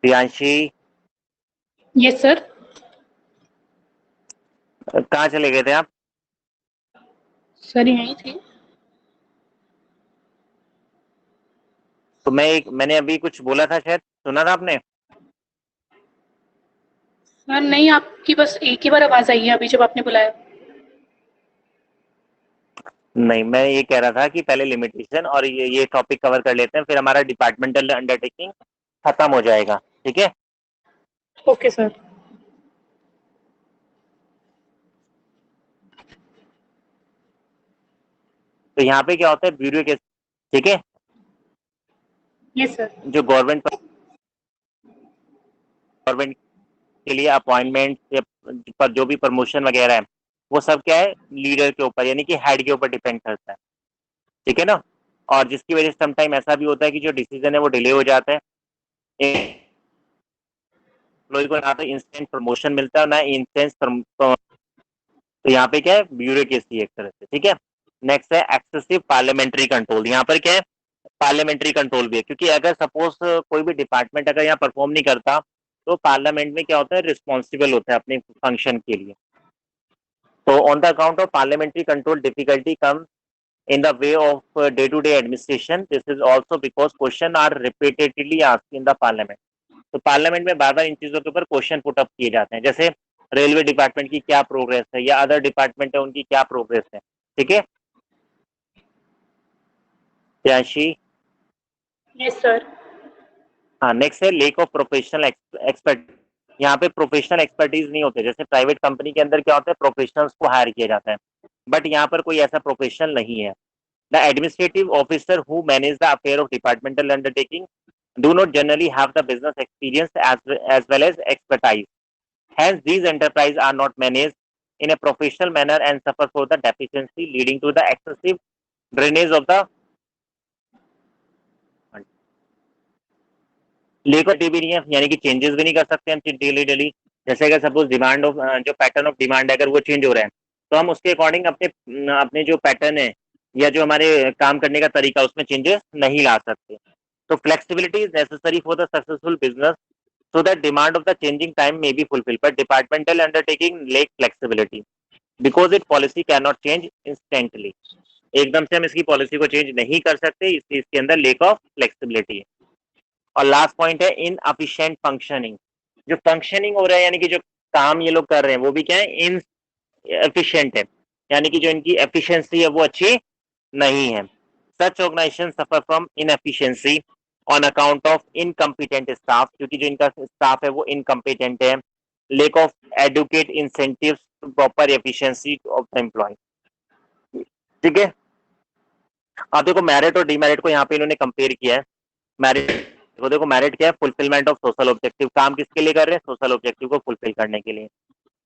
Priyanshi, yes sir. कहाँ चले गए थे आप? सर यहीं थे। तो मैंने अभी कुछ बोला था, शायद सुना था आपने? सर नहीं, आपकी बस एक ही बार आवाज आई है अभी जब आपने बुलाया। नहीं, मैं ये कह रहा था कि पहले लिमिटेशन और ये टॉपिक कवर कर लेते हैं, फिर हमारा डिपार्टमेंटल अंडरटेकिंग खत्म हो जाएगा, ठीक है? Okay sir. तो यहाँ पे क्या होता है, ब्यूरोक्रेसी, ठीक है? Yes sir. जो गवर्नमेंट के लिए अपॉइंटमेंट पर जो भी प्रमोशन वगैरह है, वो सब क्या है, लीडर के ऊपर यानी कि हेड के ऊपर डिपेंड करता है, ठीक है ना? और जिसकी वजह से समटाइम ऐसा भी होता है कि जो डिसीजन है वो डिले हो जाता है, एम्प्लॉय को ना तो इंस्टेंट प्रमोशन मिलता है ना इंस्टेंट। तो यहाँ पे क्या है, ब्यूरोक्रेसी एक तरह से, ठीक है? नेक्स्ट है एक्सेसिव पार्लियामेंट्री कंट्रोल। यहाँ पर क्या है, पार्लियामेंट्री कंट्रोल भी है, क्योंकि अगर सपोज कोई भी डिपार्टमेंट अगर यहाँ परफॉर्म नहीं करता, तो पार्लियामेंट में क्या होता है, रिस्पॉन्सिबल होता है अपने फंक्शन के लिए। तो on the account of parliamentary control difficulty come in the way of day-to-day administration. This is also because question are repeatedly asked in the parliament. तो पार्लियामेंट में बार बार इन चीजों के ऊपर क्वेश्चन पुट अप किए जाते हैं, जैसे रेलवे डिपार्टमेंट की क्या प्रोग्रेस है या अदर डिपार्टमेंट है उनकी क्या प्रोग्रेस है, ठीक है? Priyanshi, yes sir. हाँ, नेक्स्ट है लेक ऑफ प्रोफेशनल एक्सपर्ट। यहाँ पे प्रोफेशनल एक्सपर्टीज नहीं होते, जैसे प्राइवेट कंपनी के अंदर क्या होता है, प्रोफेशनल्स को हायर किया जाता है, बट यहाँ पर कोई ऐसा प्रोफेशनल नहीं है। The administrative officer who manage the affair of departmental undertaking do not generally have the business experience as well as expertise. Hence, these enterprises are not managed in a professional manner and suffer for the deficiency leading to the excessive drainage of the liquidity भी नहीं है, यानी कि changes भी नहीं कर सकते हम डेली डेली। जैसे अगर सपोज डिमांड ऑफ जो पैटर्न ऑफ डिमांड है अगर वो चेंज हो रहा है, तो हम उसके अकॉर्डिंग अपने अपने जो पैटर्न है या जो हमारे काम करने का तरीका उसमें चेंजेस नहीं ला सकते। तो flexibility is necessary for the successful business so that demand of the changing time may be fulfilled, but departmental undertaking lack flexibility because its policy cannot change instantly. एकदम से हम इसकी पॉलिसी को चेंज नहीं कर सकते, इसलिए इसके अंदर लेक ऑफ फ्लेक्सिबिलिटी है। और लास्ट पॉइंट है इनएफिशिएंट फंक्शनिंग। जो फंक्शनिंग हो रहा है यानी कि जो काम ये लोग कर रहे हैं वो भी क्या है, इन एफिशिएंट है, यानी कि जो इनकी एफिशिएंसी है वो अच्छी नहीं है। Such organisation suffer from inefficiency on account of incompetent staff, क्योंकि जो इनका स्टाफ है वो इनकम्पिटेंट है। Lack of educate incentives to proper efficiency of the employ, ठीक है? आप देखो मेरिट और डीमेरिट को यहाँ पे इन्होंने कंपेयर किया है। मेरिट वो देखो, मेरिट क्या है, फुलफिलमेंट ऑफ सोशल ऑब्जेक्टिव। काम किसके लिए कर रहे हैं, सोशल ऑब्जेक्टिव को फुलफिल करने के लिए।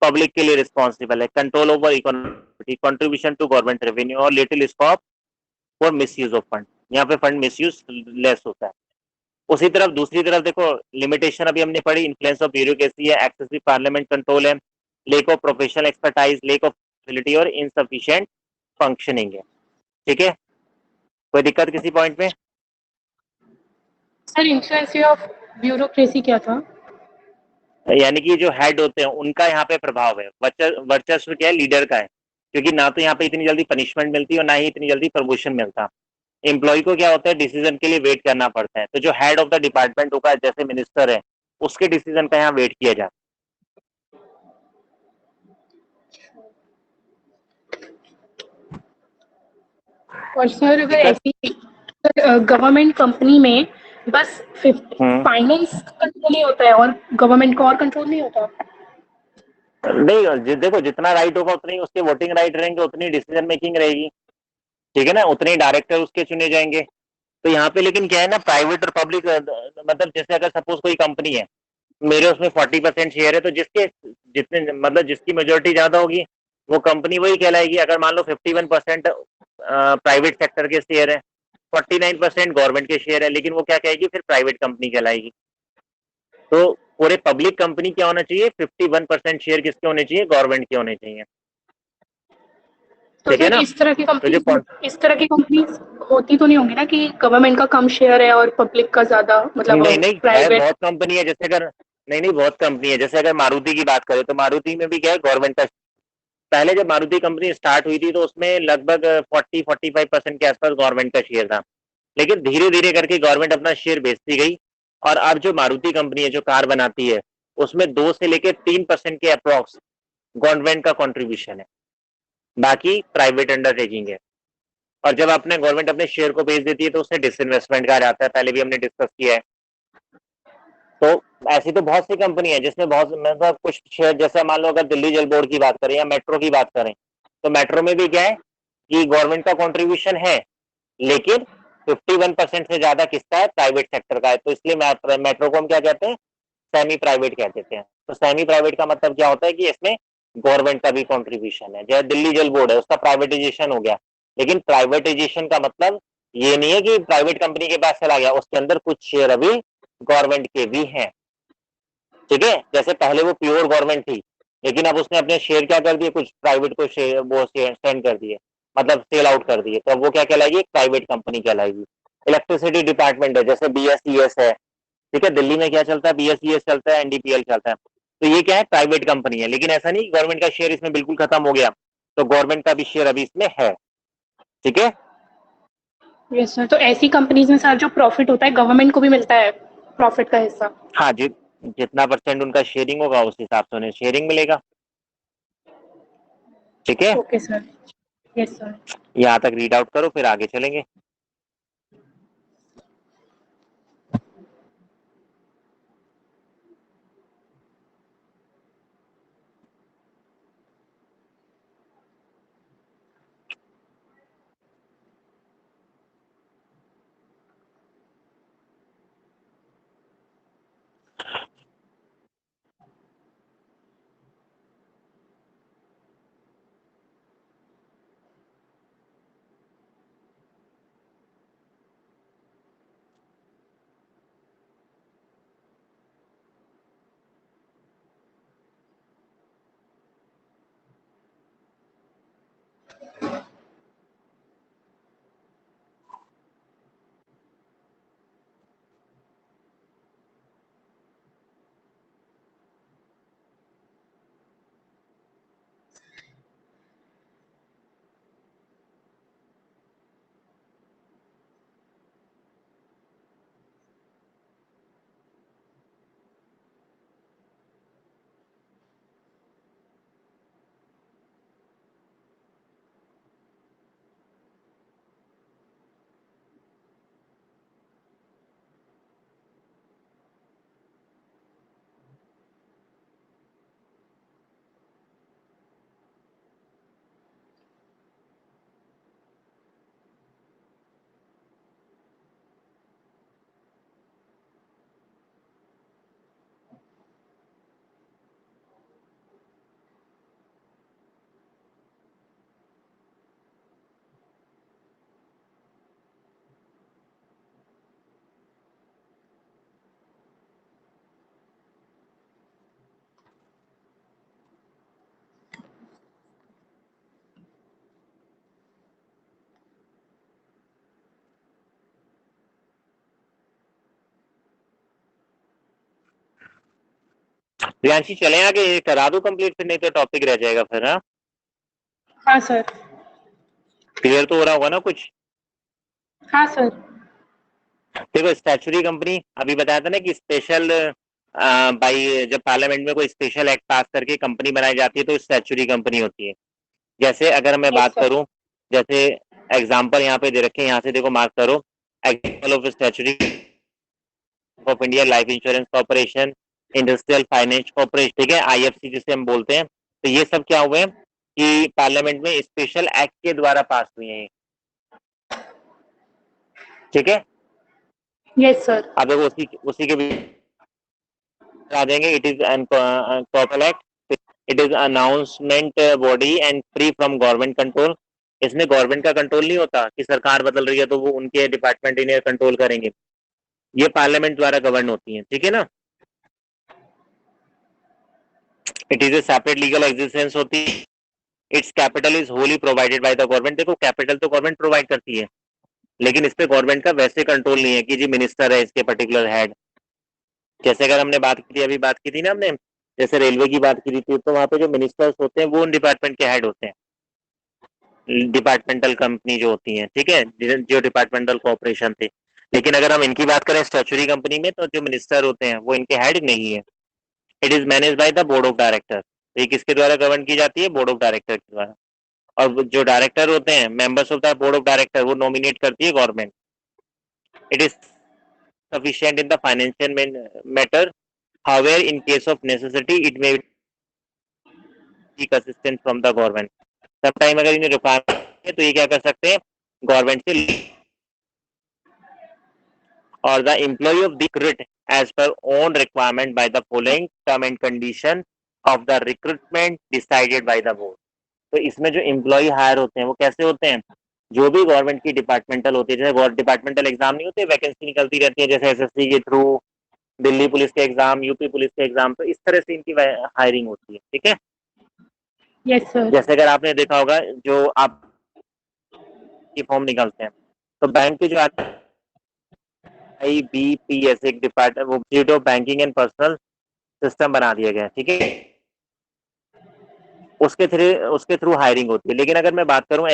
पब्लिक के लिए रिस्पॉन्सिबल है, control over economy, contribution to government revenue और little scope for misuse of fund. यहाँ पे फंड मिसयूज लेस होता है। उसी तरफ दूसरी तरफ देखो, लिमिटेशन अभी हमने पढ़ी, इन्फ्लुएंस ऑफ ब्यूरोक्रेसी है, एक्सेसिव पार्लियामेंट कंट्रोल है, lack of professional expertise, lake of facility और इनसफिशिएंट फंक्शनिंग है, ठीक है? कोई दिक्कत किसी पॉइंट में? सर इन्फ्लुएंस ऑफ ब्यूरोक्रेसी क्या था? यानी कि जो हेड होते हैं उनका यहाँ पे प्रभाव है, वर्चस्व क्या है, लीडर का है, क्योंकि ना तो यहाँ पे इतनी जल्दी पनिशमेंट मिलती है और ना ही इतनी जल्दी प्रमोशन मिलता। एम्प्लॉय को क्या होता है, डिसीजन के लिए वेट करना पड़ता है। तो जो हेड ऑफ द डिपार्टमेंट होगा, जैसे मिनिस्टर है, उसके डिसीजन का यहाँ वेट किया जाता है। और सर अगर दिक्कत? ऐसी गवर्नमेंट कंपनी में बस फाइनेंस कंट्रोल ही होता है और गवर्नमेंट को और कंट्रोल नहीं होता? नहीं, देखो जितना राइट होगा उतनी उसके वोटिंग राइट रहेंगे, उतनी डिसीजन मेकिंग रहेगी, ठीक है ना? उतने डायरेक्टर उसके चुने जाएंगे। तो यहाँ पे लेकिन क्या है ना, प्राइवेट और पब्लिक, मतलब जैसे अगर सपोज कोई कंपनी है, मेरे उसमें 40% शेयर है, तो जिसके जितने मतलब जिसकी मेजोरिटी ज्यादा होगी वो कंपनी वही कहलाएगी। अगर मान लो 51% प्राइवेट सेक्टर के शेयर है, 49% गवर्नमेंट के शेयर है, लेकिन वो क्या कहेगी, फिर प्राइवेट कंपनी कहलाएगी। तो पूरे पब्लिक कंपनी क्या होना चाहिए, 51% शेयर किसके होने चाहिए, गवर्नमेंट के होने चाहिए। तो ठीक है सर ना। इस तरह की तो जो कंपनी होती तो नहीं होंगी ना कि गवर्नमेंट का कम शेयर है और पब्लिक का ज्यादा, मतलब नहीं नहीं है, प्राइवेट। बहुत कंपनी है, जैसे अगर नहीं नहीं बहुत कंपनी है, जैसे अगर मारुति की बात करें तो मारुति में भी क्या है, गवर्नमेंट का। पहले जब मारुति कंपनी स्टार्ट हुई थी तो उसमें लगभग 40-45% के आसपास गवर्नमेंट का शेयर था, लेकिन धीरे धीरे करके गवर्नमेंट अपना शेयर बेचती गई, और अब जो मारुति कंपनी है जो कार बनाती है उसमें 2 से लेकर 3% के अप्रॉक्स गवर्नमेंट का कंट्रीब्यूशन है, बाकी प्राइवेट अंडरटेकिंग है। और जब अपने गवर्नमेंट अपने शेयर को बेच देती है तो उसे डिसइन्वेस्टमेंट कहा जाता है, पहले भी हमने डिस्कस किया है। तो ऐसी तो बहुत सी कंपनी है जिसमें बहुत, मतलब कुछ शेयर, जैसे मान लो अगर दिल्ली जल बोर्ड की बात करें या मेट्रो की बात करें, तो मेट्रो में भी क्या है कि गवर्नमेंट का कंट्रीब्यूशन है, लेकिन 51% से ज्यादा किसका है, प्राइवेट सेक्टर का है। तो इसलिए मेट्रो को हम क्या कहते हैं, सेमी प्राइवेट कह देते हैं। तो सेमी प्राइवेट का मतलब क्या होता है कि इसमें गवर्नमेंट का भी कंट्रीब्यूशन है। जैसे दिल्ली जल बोर्ड है, उसका प्राइवेटाइजेशन हो गया, लेकिन प्राइवेटाइजेशन का मतलब ये नहीं है कि प्राइवेट कंपनी के पास चला गया, उसके अंदर कुछ शेयर अभी गवर्नमेंट के भी हैं। ठीक है, जैसे पहले वो प्योर गवर्नमेंट थी, लेकिन अब उसने अपने शेयर क्या कर दिए, कुछ प्राइवेट को शेयर वो सेंड कर दिए, मतलब सेल आउट कर दिए, तो अब वो क्या कहलाएगी, प्राइवेट कंपनी कहलाएगी। इलेक्ट्रिसिटी डिपार्टमेंट है, जैसे बीएसईएस है। ठीक है, दिल्ली में क्या चलता है, बीएसईएस चलता है, एनडीपीएल चलता है। तो ये क्या है, प्राइवेट कंपनी है, लेकिन ऐसा नहीं गवर्नमेंट का शेयर इसमें बिल्कुल खत्म हो गया, तो गवर्नमेंट का भी शेयर अभी इसमें है। ठीक है। यस सर, तो ऐसी कंपनीज में सर जो प्रॉफिट होता है गवर्नमेंट को भी मिलता है प्रॉफिट का हिस्सा। हाँ जी, जितना परसेंट उनका शेयरिंग होगा उस हिसाब से उन्हें शेयरिंग मिलेगा। ठीक है, ओके सर। Yes sir. यहाँ तक रीड आउट करो, फिर आगे चलेंगे। प्रियांशी चले आगे, करा दो कंप्लीट, फिर नहीं तो टॉपिक रह जाएगा फिर। हाँ, हाँ सर। क्लियर तो हो रहा होगा ना कुछ। हाँ सर। देखो, स्टैचुरी कंपनी अभी बताया था ना कि स्पेशल बाई, जब पार्लियामेंट में कोई स्पेशल एक्ट पास करके कंपनी बनाई जाती है तो स्टैचुरी कंपनी होती है। जैसे अगर मैं यस बात सर। करूं, जैसे एग्जांपल यहाँ पे दे रखे हैं, यहाँ से देखो मार्क करो। Example of statutory of India life insurance corporation, industrial finance corporation, ठीक है, आईएफसी जिसे हम बोलते हैं। तो ये सब क्या हुए कि पार्लियामेंट में स्पेशल एक्ट के द्वारा पास हुए हैं। ठीक है, यस सर। अब देखो उसी के भी आ जाएंगे। It is an corporate act, it is announcement body and free from government control. इसमें गवर्नमेंट का कंट्रोल नहीं होता कि सरकार बदल रही है तो वो उनके डिपार्टमेंट इन्हें कंट्रोल करेंगे, ये पार्लियामेंट द्वारा गवर्न होती है। ठीक है ना। It is a separate legal existence होती है, it's capital is Holi provided by the government. देखो कैपिटल तो गवर्नमेंट प्रोवाइड करती है, लेकिन इस पे गवर्नमेंट का वैसे कंट्रोल नहीं है कि जी मिनिस्टर है इसके पर्टिकुलर हेड। जैसे अगर हमने बात की थी, अभी बात की थी ना हमने, जैसे रेलवे की बात की थी, तो वहां पे जो मिनिस्टर्स होते हैं वो उन डिपार्टमेंट के हेड होते हैं, डिपार्टमेंटल कंपनी जो होती है, ठीक है, जो डिपार्टमेंटल कॉर्पोरेशन थे। लेकिन अगर हम इनकी बात करें स्टैट्यूटरी कंपनी में, तो जो मिनिस्टर होते हैं वो इनके हेड नहीं है। It is manage by the board of director. तो ये किसके द्वारा गवर्न की जाती है? बोर्ड ऑफ डायरेक्टर के द्वारा। और जो डायरेक्टर होते हैं, members of the board of director, वो नॉमिनेट करती है government. It is sufficient in the financial matter. However, in case of necessity, it may seek assistance from the government. Sometime अगर इन्हें रिक्वायरमेंट है तो ये क्या कर सकते हैं? गवर्नमेंट से। और the employ of the recruit as per own requirement by the following term and condition of the recruitment decided by the board. तो इसमें जो एम्प्लॉय हायर होते हैं वो कैसे होते हैं? जो भी गवर्नमेंट की डिपार्टमेंटल होती है, जैसे डिपार्टमेंटल एग्जाम नहीं होते, वैकेंसी निकलती रहती है, जैसे एसएससी के थ्रू, दिल्ली पुलिस के एग्जाम, यूपी पुलिस के एग्जाम, तो इस तरह से इनकी हायरिंग होती है, ठीक है। Yes sir. जैसे अगर आपने देखा होगा, जो आप की फॉर्म निकलते हैं, तो बैंक के जो आते हैं IBPS एक डिपार्टमेंट, वो institute of banking and personal system बना दिया गया, ठीक है। उसके थ्रू हायरिंग होती है। लेकिन अगर मैं बात करूं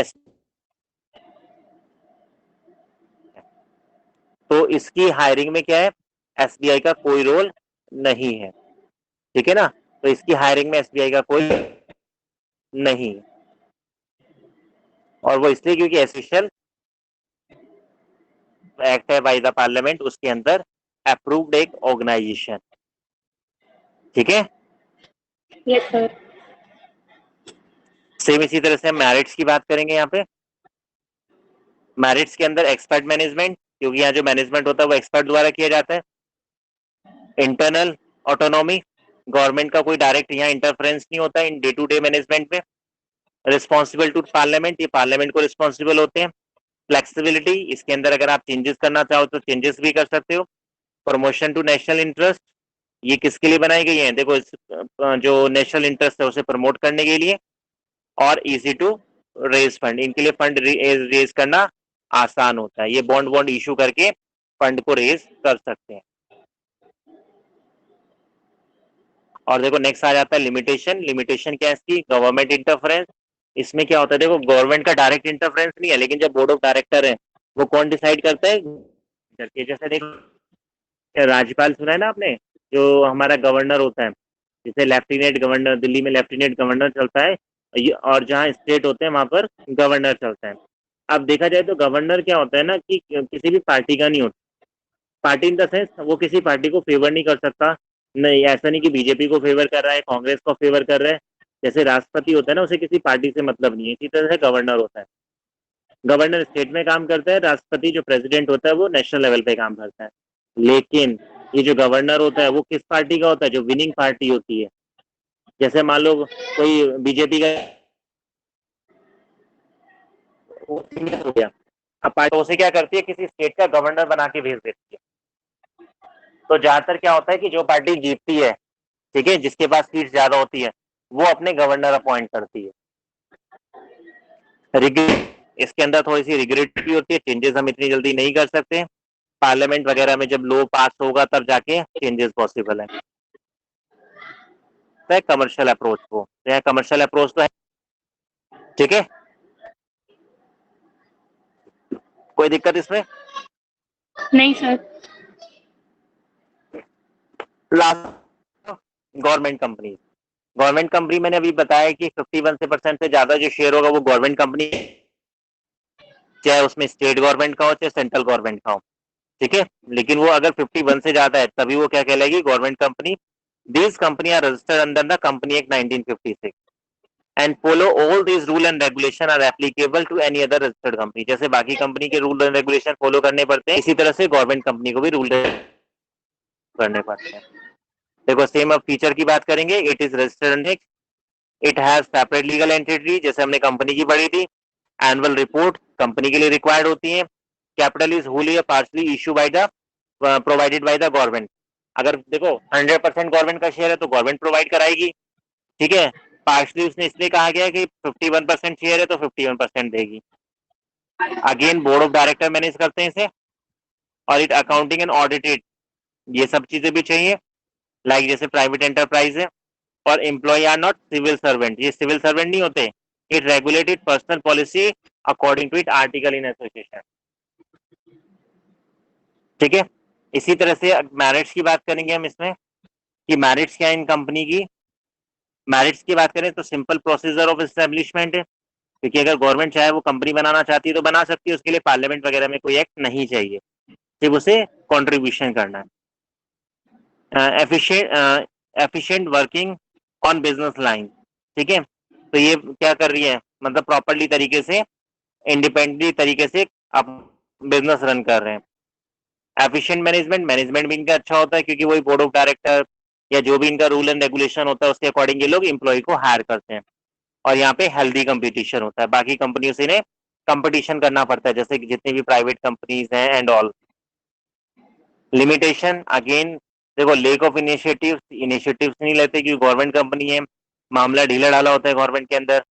तो इसकी हायरिंग में क्या है? एसबीआई का कोई रोल नहीं है, ठीक है ना। तो इसकी हायरिंग में एसबीआई का कोई नहीं, और वो इसलिए क्योंकि एसेंशियल एक्ट है बाय द पार्लियामेंट, उसके अंदर अप्रूव्ड एक ऑर्गेनाइजेशन, ठीक है। Yes sir. सेम इसी तरह से हम मैरिट्स की बात करेंगे। यहाँ पे मैरिट्स के अंदर एक्सपर्ट मैनेजमेंट, क्योंकि यहाँ जो मैनेजमेंट होता है वो एक्सपर्ट द्वारा किया जाता है। इंटरनल ऑटोनॉमी, गवर्नमेंट का कोई डायरेक्ट यहाँ इंटरफेरेंस नहीं होता in day to day management में। रिस्पॉन्सिबल टू पार्लियामेंट, ये पार्लियामेंट को रिस्पॉन्सिबल होते हैं। फ्लेक्सिबिलिटी, इसके अंदर अगर आप चेंजेस करना चाहो तो चेंजेस भी कर सकते हो। प्रमोशन टू नेशनल इंटरेस्ट, ये किसके लिए बनाई गई है? देखो जो नेशनल इंटरेस्ट है उसे प्रमोट करने के लिए। और इजी टू रेज फंड, इनके लिए फंड रेज करना आसान होता है, ये बॉन्ड इशू करके फंड को रेज कर सकते हैं। और देखो नेक्स्ट आ जाता है लिमिटेशन। लिमिटेशन क्या है इसकी? Government interference. इसमें क्या होता है? देखो गवर्नमेंट का डायरेक्ट इंटरफेरेंस नहीं है, लेकिन जब बोर्ड ऑफ डायरेक्टर है वो कौन डिसाइड करता है? जैसे देखो राज्यपाल सुना है ना आपने, जो हमारा गवर्नर होता है, जैसे लेफ्टिनेंट गवर्नर, दिल्ली में लेफ्टिनेंट गवर्नर चलता है, और जहाँ स्टेट होते हैं वहां पर गवर्नर चलता है। अब देखा जाए तो गवर्नर क्या होता है ना, कि किसी भी पार्टी का नहीं होता। पार्टी इन द सेंस वो किसी पार्टी को फेवर नहीं कर सकता। नहीं, ऐसा नहीं कि बीजेपी को फेवर कर रहा है, कांग्रेस को फेवर कर रहा है। जैसे राष्ट्रपति होता है ना, उसे किसी पार्टी से मतलब नहीं है, इसी तरह से गवर्नर होता है। गवर्नर स्टेट में काम करता है, राष्ट्रपति जो प्रेसिडेंट होता है वो नेशनल लेवल पे काम करता है। लेकिन ये जो गवर्नर होता है वो किस पार्टी का होता है? जो विनिंग पार्टी होती है। जैसे मान लो कोई बीजेपी का हो गया, अब पार्टी उसे क्या करती है? किसी स्टेट का गवर्नर बना के भेज देती है। तो ज्यादातर क्या होता है कि जो पार्टी जीतती है, ठीक है, जिसके पास सीट ज्यादा होती है, वो अपने गवर्नर अपॉइंट करती है। इसके अंदर थोड़ी सी रिग्रेट भी होती है, चेंजेस हम इतनी जल्दी नहीं कर सकते। पार्लियामेंट वगैरह में जब लो पास होगा तब जाके चेंजेस पॉसिबल है। कमर्शियल अप्रोच, वो कमर्शियल अप्रोच तो है, ठीक है। कोई दिक्कत इसमें? नहीं sir. Last, government company. Government company मैंने अभी बताया कि 51% से ज्यादा जो शेयर होगा वो गवर्नमेंट कंपनी, चाहे उसमें स्टेट गवर्नमेंट का हो चाहे सेंट्रल गवर्नमेंट का हो, ठीक है। लेकिन वो अगर 51 से ज्यादा है तभी वो क्या कहलाएगी? Government company. These company are registered under the company act 1956 and follow all these rule and regulation are applicable to any other registered company. जैसे बाकी कंपनी के रूल एंड रेगुलेशन फॉलो करने पड़ते हैं, इसी तरह से गवर्नमेंट कंपनी को भी रूल करने पड़ते हैं। देखो सेम अब फीचर की बात करेंगे। It is registered, it has separate legal entity, जैसे हमने कंपनी की पढ़ी थी। एनुअल रिपोर्ट कंपनी के लिए रिक्वायर्ड होती है। कैपिटल इज होली या partially issue by the provided by the government. अगर देखो 100% गवर्नमेंट का शेयर है तो गवर्नमेंट प्रोवाइड कराएगी, ठीक है। पार्शली उसने इसलिए कहा गया कि 51% शेयर है तो 51% देगी। Again board of director manage करते हैं इसे, ऑडिट अकाउंटिंग एंड ऑडिटेड, ये सब चीजें भी चाहिए, लाइक जैसे प्राइवेट एंटरप्राइज है। और employ are not civil servant, ये सिविल सर्वेंट नहीं होते, it regulated personal policy according to it article in association. ठीक है, इसी तरह से मैरिट्स की बात करेंगे हम इसमें कि मैरिट्स क्या है इन कंपनी की। मैरिट्स की बात करें तो सिंपल प्रोसीजर ऑफ एस्टेब्लिशमेंट है, क्योंकि अगर गवर्नमेंट चाहे वो कंपनी बनाना चाहती है तो बना सकती है, उसके लिए पार्लियामेंट वगैरह में कोई एक्ट नहीं चाहिए, सिर्फ उसे कॉन्ट्रीब्यूशन करना है। Efficient working on business line. ठीक है, तो ये क्या कर रही है, मतलब प्रॉपरली तरीके से, इंडिपेंडेंटली तरीके से आप बिजनेस रन कर रहे हैं। एफिशिएंट मैनेजमेंट, मैनेजमेंट भी इनका अच्छा होता है, क्योंकि वही बोर्ड ऑफ डायरेक्टर या जो भी इनका रूल एंड रेगुलेशन होता है उसके अकॉर्डिंग ये लोग एम्प्लॉय को हायर करते हैं। और यहाँ पे हेल्दी कंपटीशन होता है, बाकी कंपनियों से इन्हें कंपटीशन करना पड़ता है, जैसे कि जितनी भी प्राइवेट कंपनीज हैं एंड ऑल। लिमिटेशन अगेन देखो, लेक ऑफ इनिशिएटिव्स नहीं लेते क्योंकि गवर्नमेंट कंपनी है, मामला ढीला ढाला होता है गवर्नमेंट के अंदर।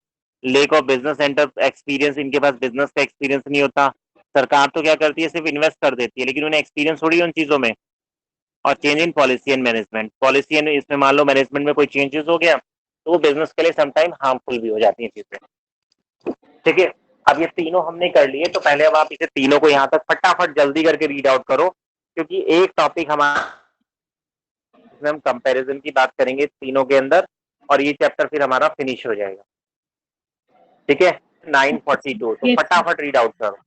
Lake of business centre experience, इनके पास बिजनेस का एक्सपीरियंस नहीं होता। सरकार तो क्या करती है, सिर्फ इन्वेस्ट कर देती है, लेकिन उन्हें एक्सपीरियंस थोड़ी है उन चीजों में। और change in policy and management, policy and इसमें मान लो मैनेजमेंट में कोई चेंजेस हो गया तो वो बिजनेस के लिए समटाइम हार्मफुल भी हो जाती है चीजें। ठीक है, अब ये तीनों हमने कर लिए, तो पहले अब आप इसे तीनों को यहाँ तक फटाफट जल्दी करके रीड आउट करो, क्योंकि एक टॉपिक हमारा, इसमें हम कंपैरिजन की बात करेंगे तीनों के अंदर, और ये चैप्टर फिर हमारा फिनिश हो जाएगा। ठीक है, 942, तो यस सर। फटाफट रीड आउट करो।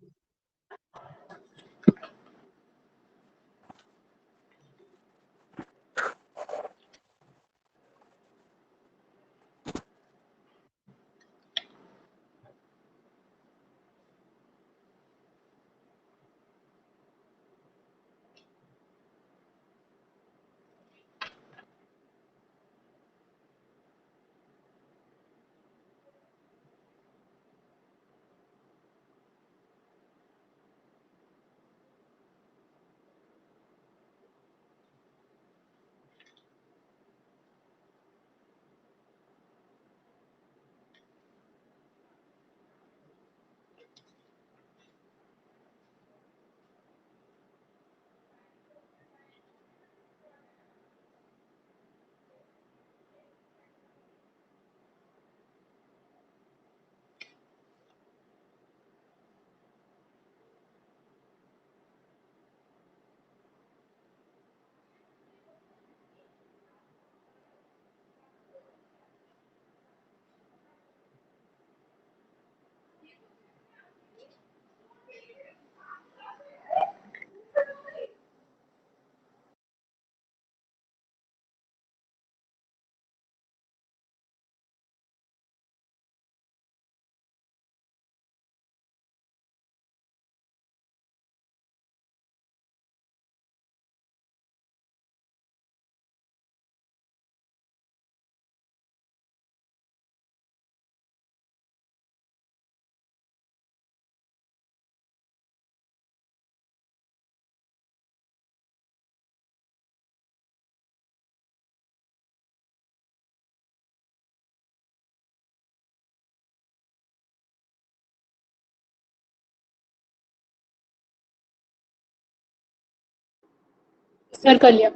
सर कर लिया।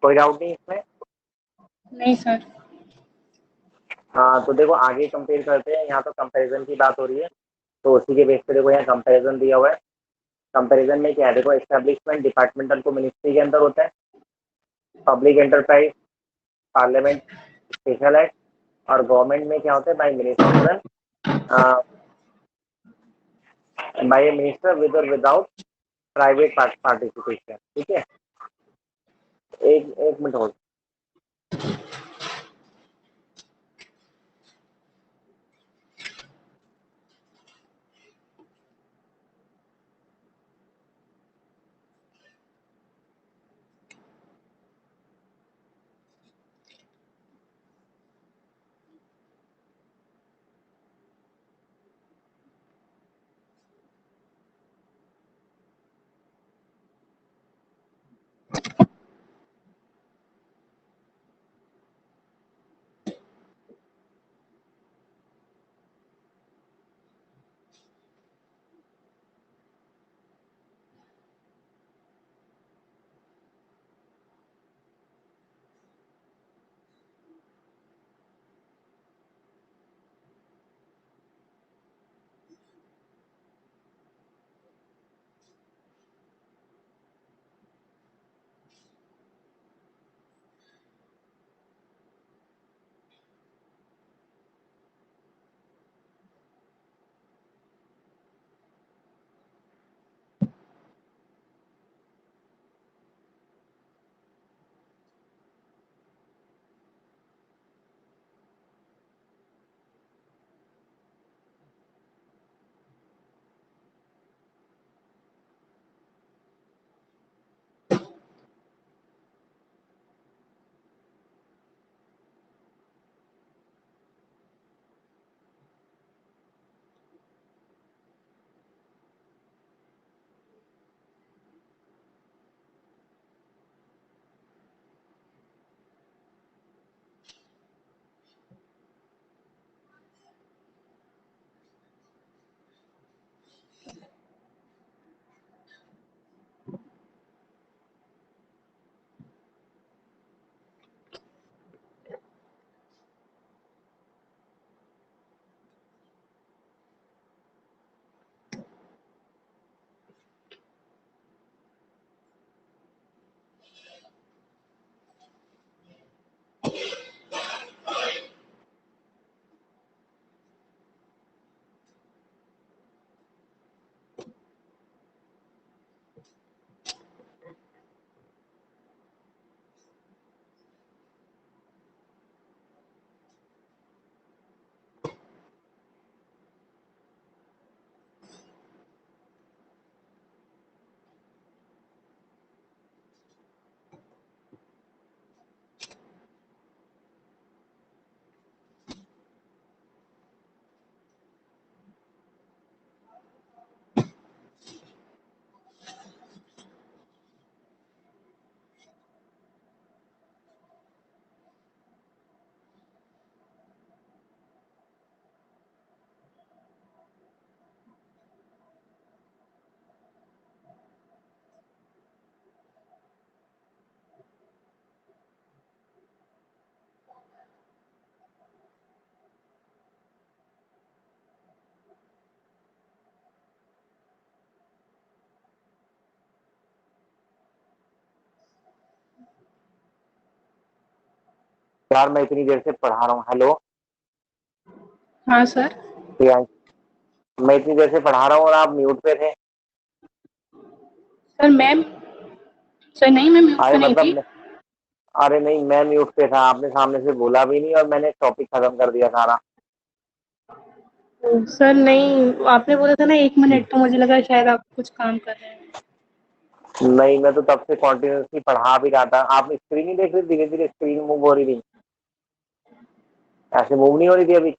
कोई डाउट नहीं इसमें? नहीं सर। हाँ, तो देखो आगे कंपेयर करते हैं, यहाँ तो कंपैरिजन की बात हो रही है, तो उसी के बेस पे देखो यहाँ कंपैरिजन दिया हुआ है। कंपैरिजन में क्या है, देखो एस्टेब्लिशमेंट डिपार्टमेंटल को मिनिस्ट्री के अंदर होता है, public enterprise parliament special act, और गवर्नमेंट में क्या होता है, by minister, by a minister with और विदाउट प्राइवेट पार्टिसिपेशन। ठीक है, एक एक मिनट हो। यार मैं इतनी देर से पढ़ा रहा हूँ। हेलो हाँ सर। प्रियांश, मैं इतनी देर से पढ़ा रहा हूँ और आप म्यूट पे थे। सर मैम, सर नहीं, मैं म्यूट अरे पे नहीं थी। मतलब, अरे नहीं, मैं म्यूट पे था, आपने सामने से बोला भी नहीं और मैंने टॉपिक खत्म कर दिया सारा। सर नहीं, आपने बोला था ना 1 मिनट, तो मुझे लगा शायद आप कुछ काम कर रहे हैं। नहीं, मैं तो तब से कॉन्टिन्यूसली पढ़ा भी रहा था। आप स्क्रीन ही देख रहे, धीरे धीरे स्क्रीन मूव हो रही थी, ऐसे मूव नहीं हो रही थी अभी।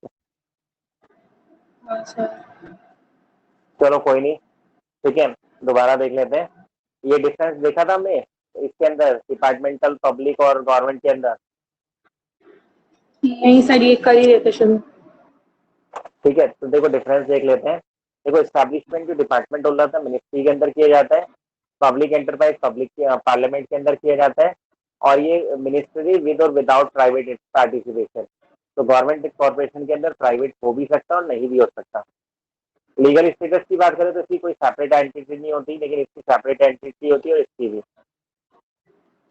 हाँ सर। चलो कोई नहीं, ठीक है, दोबारा देख लेते हैं। ये डिफरेंस देखा था हमने इसके अंदर, डिपार्टमेंटल, पब्लिक और गवर्नमेंट के अंदर। नहीं सर, ये कर ही देते शुरू। ठीक है, तो देखो डिफरेंस देख लेते हैं। देखो, एस्टैब्लिशमेंट जो डिपार्टमेंट हो रहा था मिनिस्ट्री के अंदर किया जाता है, पब्लिक एंटरप्राइज पब्लिक पार्लियामेंट के अंदर किया जाता है, और ये मिनिस्ट्री विद और विदाउट प्राइवेट पार्टिसिपेशन। तो गवर्नमेंट कॉर्पोरेशन के अंदर प्राइवेट हो भी सकता है और नहीं भी हो सकता। लीगल स्टेटस की बात करें तो इसकी कोई सेपरेट एंटिटी नहीं होती, लेकिन इसकी सेपरेट एंटिटी होती है और इसकी भी।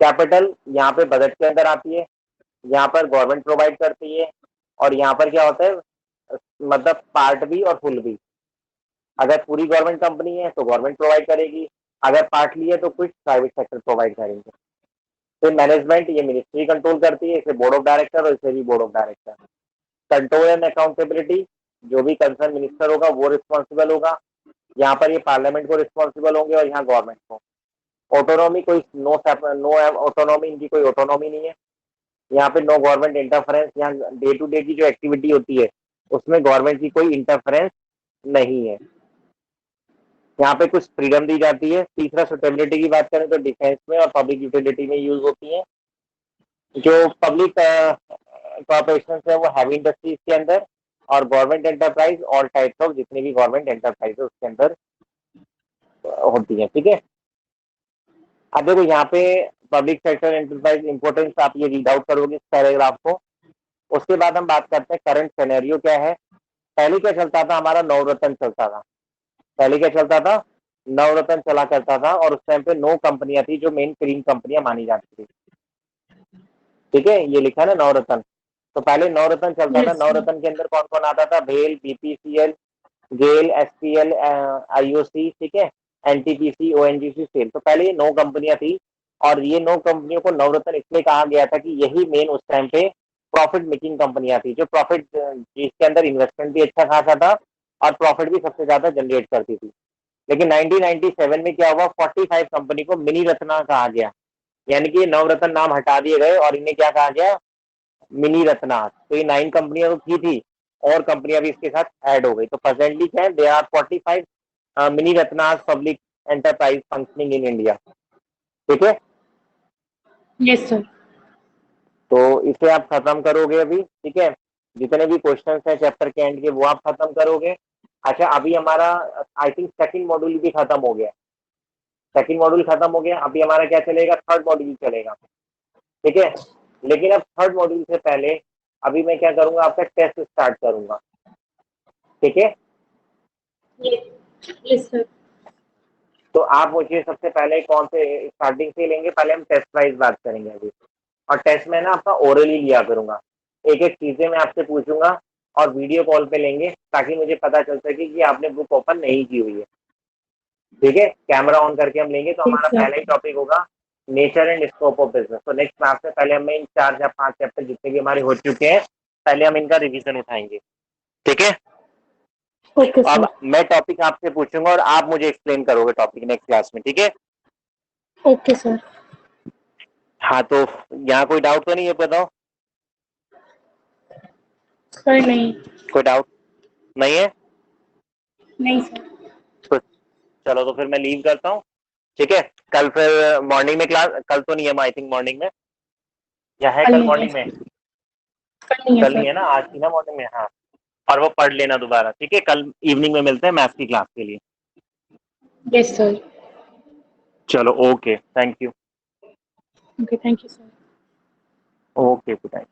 कैपिटल यहाँ पे बजट के अंदर आती है, यहाँ पर गवर्नमेंट प्रोवाइड करती है, और यहाँ पर क्या होता है, मतलब पार्ट बी और फुल बी। अगर पूरी गवर्नमेंट कंपनी है तो गवर्नमेंट प्रोवाइड करेगी, अगर पार्टली है तो कुछ प्राइवेट सेक्टर प्रोवाइड करेंगे। फिर मैनेजमेंट, ये मिनिस्ट्री कंट्रोल करती है, इसे बोर्ड ऑफ डायरेक्टर और इसे भी board of director. Control and accountability, जो भी कंसर्न मिनिस्टर होगा वो रिस्पॉन्सिबल होगा। यहाँ पर ये पार्लियामेंट को रिस्पॉन्सिबल होंगे और यहाँ गवर्नमेंट को। ऑटोनॉमी, कोई नो ऑटोनॉमी, इनकी कोई ऑटोनॉमी नहीं है। यहाँ पे नो गवर्नमेंट इंटरफेरेंस, यहाँ डे टू डे की जो एक्टिविटी होती है उसमें गवर्नमेंट की कोई इंटरफेरेंस नहीं है। यहाँ पे कुछ फ्रीडम दी जाती है। तीसरा, सुटेबिलिटी की बात करें तो डिफेंस में और पब्लिक यूटिलिटी में यूज होती है। जो पब्लिक कॉर्पोरेशन है वो हैवी इंडस्ट्रीज के अंदर, और government enterprise all types of, जितनी भी गवर्नमेंट एंटरप्राइज है उसके अंदर होती है। ठीक है, अब देखो यहाँ पे पब्लिक सेक्टर एंटरप्राइज इंपोर्टेंस, आप ये रीड आउट करोगे इस पैराग्राफ को। उसके बाद हम बात करते हैं करंट सिनेरियो क्या है। पहले क्या चलता था, हमारा नवरत्न चलता था। पहले क्या चलता था, नवरत्न चला करता था, और उस टाइम पे 9 कंपनियां थी जो मेन क्रीम कंपनियां मानी जाती थी। ठीक है, ये लिखा है ना नवरत्न। तो पहले नवरत्न चलता था। Yes sir. नवरत्न के अंदर कौन कौन आता था, भेल, बीपीसीएल, गेल, एसपीएल, आईओसी, ठीक है, एनटीपीसी, ओएनजीसी, सेल। तो पहले ये 9 कंपनियां थी, और ये 9 कंपनियों को नवरत्न इसलिए कहा गया था कि यही मेन उस टाइम पे प्रॉफिट मेकिंग कंपनियां थी, जो प्रॉफिट, जिसके अंदर इन्वेस्टमेंट भी अच्छा खासा था और प्रॉफिट भी सबसे ज्यादा जनरेट करती थी। लेकिन 1997 में क्या हुआ, 45 कंपनी को मिनी रत्ना कहा गया, यानी कि नवरत्न नाम हटा दिए गए और इन्हें क्या कहा गया, मिनी रत्ना। तो ये 9 कंपनियां तो थी और कंपनियां भी इसके साथ ऐड हो गई। तो प्रेजेंटली क्या है, there are 45 mini ratnas public enterprise functioning in India. ठीक है, यस सर। तो इसे आप खत्म करोगे अभी। ठीक है, जितने भी क्वेश्चंस हैं चैप्टर के एंड के वो आप खत्म करोगे। अच्छा, अभी हमारा आई थिंक सेकंड मॉड्यूल भी खत्म हो गया। सेकंड मॉड्यूल खत्म हो गया, अभी हमारा क्या चलेगा, थर्ड मॉड्यूल चलेगा। ठीक है, लेकिन अब थर्ड मॉड्यूल से पहले अभी मैं क्या करूंगा, आपका टेस्ट स्टार्ट करूंगा। ठीक है, यस सर। तो आप मुझे सबसे पहले कौन से स्टार्टिंग से लेंगे, पहले हम टेस्ट वाइज बात करेंगे अभी। और टेस्ट में ना आपका ओरली लिया करूंगा, एक एक चीजें मैं आपसे पूछूंगा और वीडियो कॉल पे लेंगे, ताकि मुझे पता चल सके कि आपने बुक ओपन नहीं की हुई है। ठीक है, कैमरा ऑन करके हम लेंगे। तो यस हमारा सर। पहला ही टॉपिक होगा nature and scope of business. तो नेक्स्ट क्लास में पहले हमें इन 4 या 5 चैप्टर जितने भी हमारे हो चुके हैं, पहले हम इनका रिवीजन उठाएंगे। ठीक है, ओके अब सर। मैं टॉपिक आपसे पूछूंगा और आप मुझे एक्सप्लेन करोगे टॉपिक नेक्स्ट क्लास में। ठीक है, ओके सर। हाँ, तो यहाँ कोई डाउट तो नहीं है, बताओ। सर नहीं। कोई डाउट नहीं है नहीं सर। तो चलो, तो फिर मैं लीव करता हूँ। ठीक है, कल फिर मॉर्निंग में क्लास, कल तो नहीं है आई थिंक मॉर्निंग में, या है कल कल नहीं है मॉर्निंग में। सर। कल नहीं है कल नहीं है सर। ना, आज थी ना मॉर्निंग में। हाँ, और वो पढ़ लेना दोबारा। ठीक है, कल इवनिंग में मिलते हैं मैथ्स की क्लास के लिए। Yes sir. चलो, okay, thank you. Okay, thank you sir. Okay, good night.